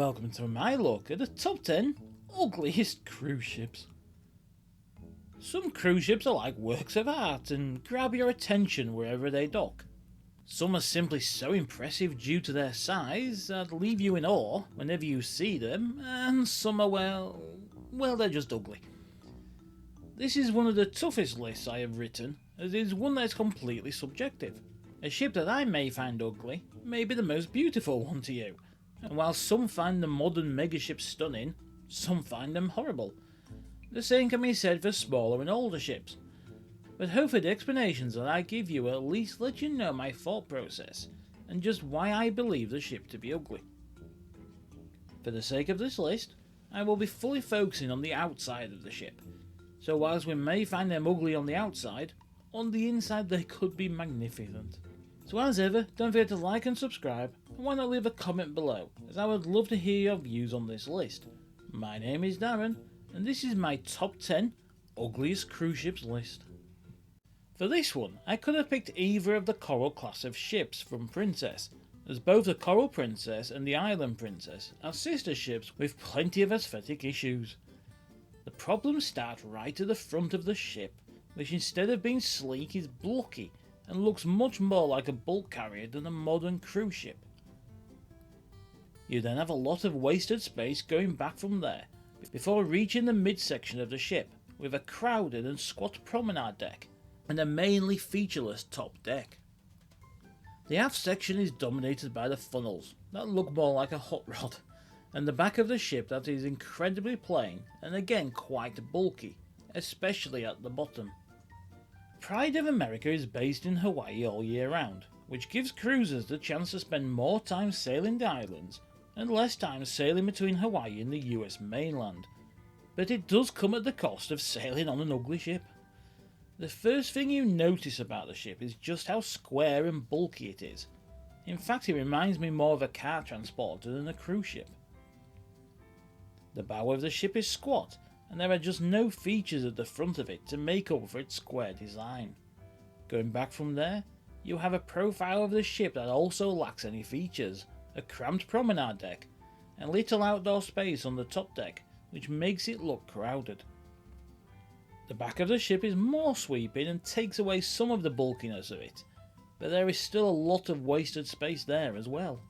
welcome to my look at the top 10 ugliest cruise ships. Some cruise ships are like works of art and grab your attention wherever they dock. Some are simply so impressive due to their size that leave you in awe whenever you see them, and some are well, they're just ugly. This is one of the toughest lists I have written, as it is one that is completely subjective. A ship that I may find ugly may be the most beautiful one to you, and while some find the modern megaships stunning, some find them horrible. The same can be said for smaller and older ships, but hopefully the explanations that I give you will at least let you know my thought process, and just why I believe the ship to be ugly. For the sake of this list, I will be fully focusing on the outside of the ship, so whilst we may find them ugly on the outside, on the inside they could be magnificent. So as ever, don't forget to like and subscribe, and why not leave a comment below, as I would love to hear your views on this list. My name is Darren, and this is my top 10 ugliest cruise ships list. For this one, I could have picked either of the Coral class of ships from Princess, as both the Coral Princess and the Island Princess are sister ships with plenty of aesthetic issues. The problems start right at the front of the ship, which instead of being sleek is blocky and looks much more like a bulk carrier than a modern cruise ship. You then have a lot of wasted space going back from there, before reaching the midsection of the ship, with a crowded and squat promenade deck, and a mainly featureless top deck. The aft section is dominated by the funnels, that look more like a hot rod, and the back of the ship that is incredibly plain, and again quite bulky, especially at the bottom. Pride of America is based in Hawaii all year round, which gives cruisers the chance to spend more time sailing the islands and less time sailing between Hawaii and the US mainland. But it does come at the cost of sailing on an ugly ship. The first thing you notice about the ship is just how square and bulky it is. In fact, it reminds me more of a car transporter than a cruise ship. The bow of the ship is squat, and there are just no features at the front of it to make up for its square design. Going back from there, you have a profile of the ship that also lacks any features, a cramped promenade deck, and little outdoor space on the top deck, which makes it look crowded. The back of the ship is more sweeping and takes away some of the bulkiness of it, but there is still a lot of wasted space there as well.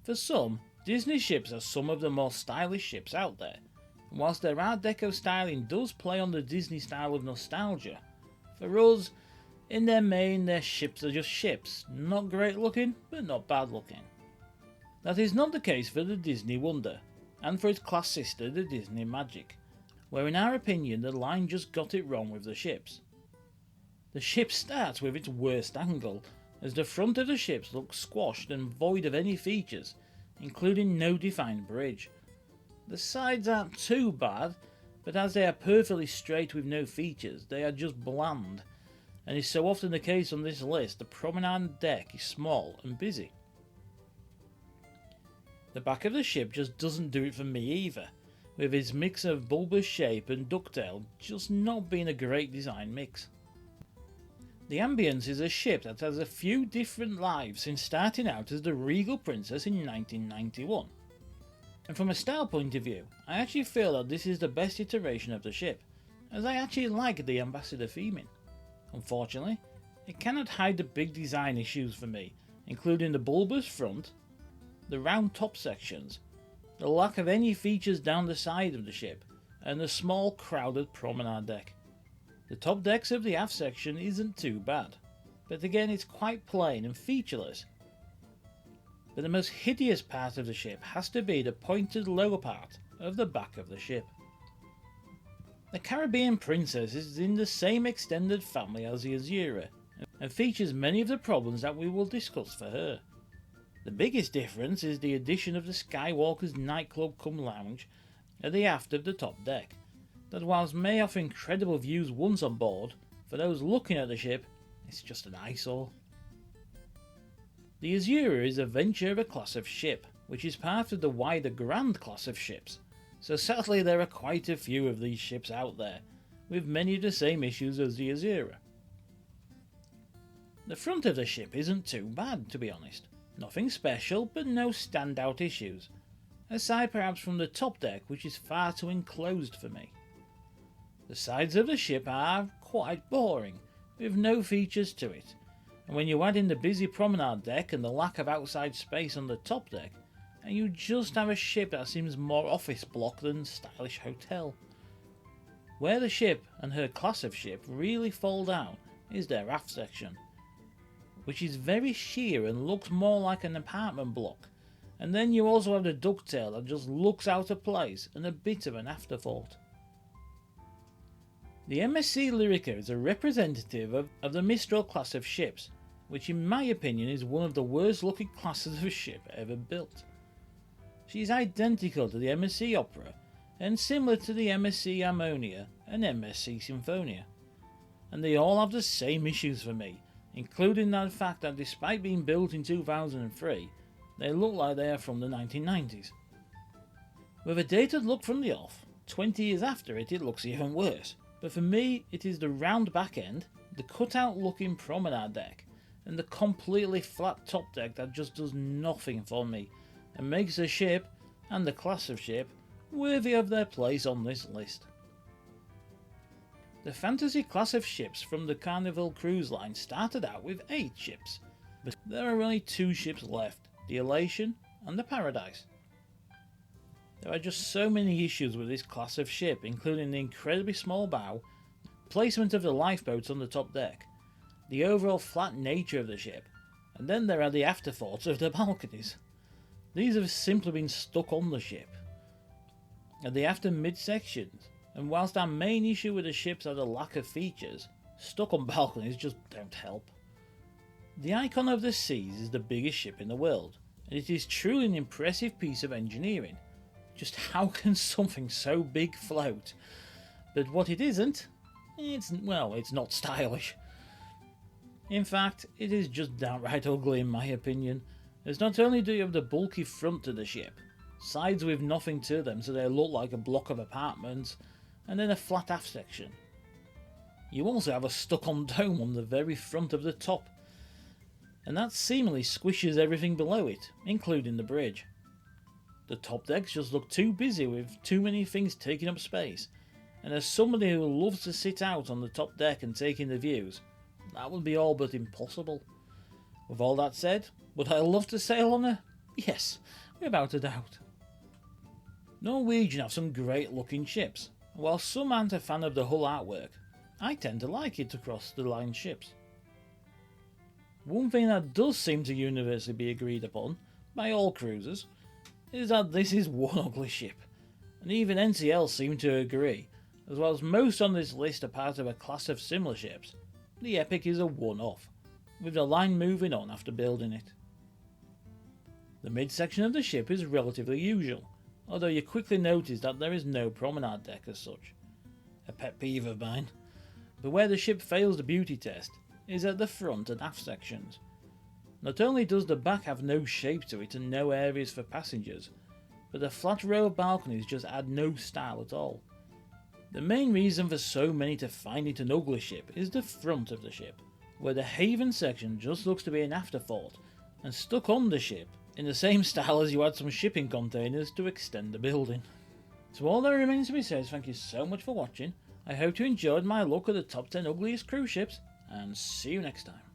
For some, Disney ships are some of the more stylish ships out there, and whilst their Art Deco styling does play on the Disney style of nostalgia, for us, in their main, their ships are just ships, not great looking, but not bad looking. That is not the case for the Disney Wonder, and for its class sister, the Disney Magic, where in our opinion the line just got it wrong with the ships. The ship starts with its worst angle, as the front of the ships looks squashed and void of any features, including no defined bridge. The sides aren't too bad, but as they are perfectly straight with no features, they are just bland, and is so often the case on this list, the promenade deck is small and busy. The back of the ship just doesn't do it for me either, with its mix of bulbous shape and ducktail just not being a great design mix. The Ambience is a ship that has a few different lives since starting out as the Regal Princess in 1991. And from a style point of view, I actually feel that this is the best iteration of the ship, as I actually like the Ambassador theming. Unfortunately, it cannot hide the big design issues for me, including the bulbous front, the round top sections, the lack of any features down the side of the ship, and the small crowded promenade deck. The top decks of the aft section isn't too bad, but again it's quite plain and featureless. But the most hideous part of the ship has to be the pointed lower part of the back of the ship. The Caribbean Princess is in the same extended family as the Azura, and features many of the problems that we will discuss for her. The biggest difference is the addition of the Skywalker's nightclub cum lounge at the aft of the top deck, that whilst may offer incredible views once on board, for those looking at the ship, it's just an eyesore. The Azura is a Ventura class of ship, which is part of the wider Grand class of ships, so sadly there are quite a few of these ships out there, with many of the same issues as the Azura. The front of the ship isn't too bad, to be honest, Nothing special, but no standout issues, aside perhaps from the top deck, which is far too enclosed for me. The sides of the ship are quite boring, with no features to it, and when you add in the busy promenade deck and the lack of outside space on the top deck, and you just have a ship that seems more office block than stylish hotel. Where the ship and her class of ship really fall down is their aft section, which is very sheer and looks more like an apartment block, and then you also have the ducktail that just looks out of place and a bit of an afterthought. The MSC Lirica is a representative of the Mistral class of ships, which in my opinion is one of the worst looking classes of ship ever built. She is identical to the MSC Opera and similar to the MSC Ammonia and MSC Symphonia, and they all have the same issues for me, including the fact that despite being built in 2003, they look like they are from the 1990s. With a dated look from the off, 20 years after it looks even worse, but for me it is the round back end, the cutout looking promenade deck, and the completely flat top deck that just does nothing for me, and makes the ship, and the class of ship, worthy of their place on this list. The fantasy class of ships from the Carnival cruise line started out with 8 ships, but there are only 2 ships left, the Elation and the Paradise. There are just so many issues with this class of ship, including the incredibly small bow, placement of the lifeboats on the top deck, the overall flat nature of the ship, and then there are the afterthoughts of the balconies. These have simply been stuck on the ship. And the after midsections, and whilst our main issue with the ships are the lack of features, stuck on balconies just don't help. The Icon of the Seas is the biggest ship in the world, and it is truly an impressive piece of engineering. Just how can something so big float? But what it isn't, it's not stylish. In fact, it is just downright ugly in my opinion, as not only do you have the bulky front to the ship, sides with nothing to them so they look like a block of apartments, and then a flat aft section. You also have a stuck-on dome on the very front of the top, and that seemingly squishes everything below it, including the bridge. The top decks just look too busy with too many things taking up space, and as somebody who loves to sit out on the top deck and take in the views, that would be all but impossible. With all that said, would I love to sail on her? Yes, without a doubt. Norwegian have some great looking ships, and while some aren't a fan of the hull artwork, I tend to like it across the line ships. One thing that does seem to universally be agreed upon by all cruisers is that this is one ugly ship, and even NCL seem to agree, as well as most on this list are part of a class of similar ships. The Epic is a one-off, with the line moving on after building it. The midsection of the ship is relatively usual, although you quickly notice that there is no promenade deck as such. A pet peeve of mine. But where the ship fails the beauty test is at the front and aft sections. Not only does the back have no shape to it and no areas for passengers, but the flat row of balconies just add no style at all. The main reason for so many to find it an ugly ship is the front of the ship, where the haven section just looks to be an afterthought and stuck on the ship in the same style as you add some shipping containers to extend the building. So all that remains to be said is thank you so much for watching. I hope you enjoyed my look at the top 10 ugliest cruise ships, and see you next time.